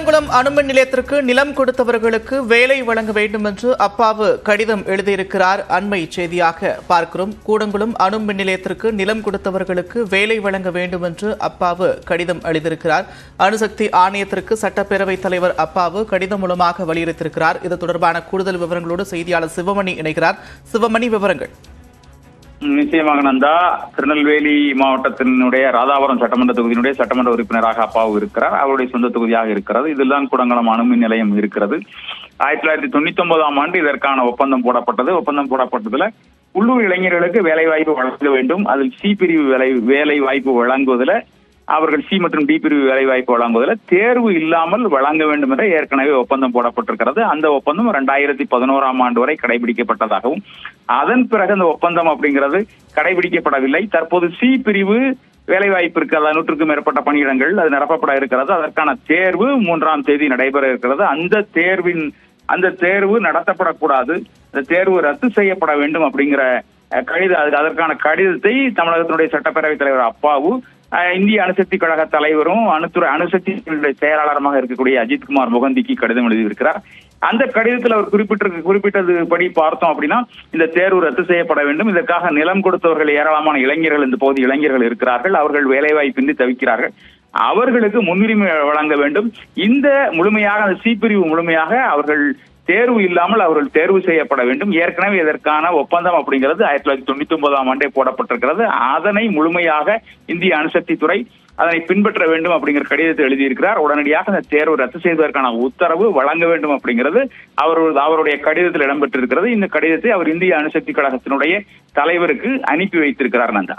கூடங்குளம் அணுமின் நிலையத்திற்கு நிலம் கொடுத்தவர்களுக்கு வேலை வழங்க வேண்டும் என்று அப்பாவு கடிதம் எழுதியிருக்கிறார். அண்மை செய்தியாக பார்க்கிறோம். கூடங்குளம் அணுமின் நிலையத்திற்கு நிலம் கொடுத்தவர்களுக்கு வேலை வழங்க வேண்டும் என்று அப்பாவு கடிதம் எழுதியிருக்கிறார். அணுசக்தி ஆணையத்திற்கு சட்டப்பேரவைத் தலைவர் அப்பாவு கடிதம் மூலமாக வலியுறுத்தியிருக்கிறார். இது தொடர்பான கூடுதல் விவரங்களோடு செய்தியாளர் சிவமணி இணைகிறார். சிவமணி, விவரங்கள். நிச்சயமாக நந்தா, திருநெல்வேலி மாவட்டத்தினுடைய ராதாபுரம் சட்டமன்ற தொகுதியினுடைய சட்டமன்ற உறுப்பினராக அப்பாவு இருக்கிறார். அவருடைய சொந்த தொகுதியாக இருக்கிறது. இதில்தான் கூடங்குளம் அணுமின் நிலையம் இருக்கிறது. 1999ஆம் ஆண்டு இதற்கான ஒப்பந்தம் போடப்பட்டது. ஒப்பந்தம் போடப்பட்டதுல உள்ளூர் இளைஞர்களுக்கு வேலை வாய்ப்பு வழங்க வேண்டும். அதில் சி பிரிவு வேலை வாய்ப்பு வழங்குவதில் அவர்கள் சி மற்றும் டி பிரிவு வேலை வாய்ப்பு வழங்குவதில் தேர்வு இல்லாமல் வழங்க வேண்டும் என்ற ஏற்கனவே ஒப்பந்தம் போடப்பட்டிருக்கிறது. அந்த ஒப்பந்தம் 2011ஆம் ஆண்டு வரை கடைபிடிக்கப்பட்டதாகவும் அதன் பிறகு அந்த ஒப்பந்தம் அப்படிங்கிறது கடைபிடிக்கப்படவில்லை. தற்போது சி பிரிவு வேலை வாய்ப்பு இருக்கிறது. 100க்கும் மேற்பட்ட பணியிடங்கள் அது நிரப்பப்பட இருக்கிறது. அதற்கான தேர்வு 3ஆம் தேதி நடைபெற இருக்கிறது. அந்த தேர்வு நடத்தப்படக்கூடாது, அந்த தேர்வு ரத்து செய்யப்பட வேண்டும் அப்படிங்கிற அதற்கான கடிதத்தை தமிழகத்தினுடைய சட்டப்பேரவைத் தலைவர் அப்பாவு இந்திய அணுசக்தி கழக தலைவரும் அணுசக்தி செயலாளருமாக இருக்கக்கூடிய அஜித்குமார் மொகந்திக்கு கடிதம் எழுதியிருக்கிறார். அந்த கடிதத்தில் அவர் குறிப்பிட்டதுபடி பார்த்தோம் அப்படின்னா, இந்த தேர்வு ரத்து செய்யப்பட வேண்டும். இதற்காக நிலம் கொடுத்தவர்கள் ஏராளமான இளைஞர்கள் இந்த பகுதி இளைஞர்கள் இருக்கிறார்கள். அவர்கள் வேலைவாய்ப்பின்றி தவிக்கிறார்கள். அவர்களுக்கு முன்னுரிமை வழங்க வேண்டும். இந்த முழுமையாக அந்த சி பிரிவு முழுமையாக அவர்கள் தேர்வு இல்லாமல் அவர்கள் தேர்வு செய்யப்பட வேண்டும். ஏற்கனவே இதற்கான ஒப்பந்தம் அப்படிங்கிறது 1999ஆம் ஆண்டே போடப்பட்டிருக்கிறது. அதனை முழுமையாக இந்திய அணுசக்தி துறை அதனை பின்பற்ற வேண்டும் அப்படிங்கிற கடிதத்தை எழுதியிருக்கிறார். உடனடியாக அந்த தேர்வு ரத்து செய்வதற்கான உத்தரவு வழங்க வேண்டும் அப்படிங்கிறது அவருடைய கடிதத்தில் இடம்பெற்றிருக்கிறது. இந்த கடிதத்தை அவர் இந்திய அணுசக்தி கழகத்தினுடைய தலைவருக்கு அனுப்பி வைத்திருக்கிறார். நந்தா,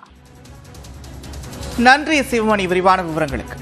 நன்றி சிவமணி, விரிவான விவரங்களுக்கு.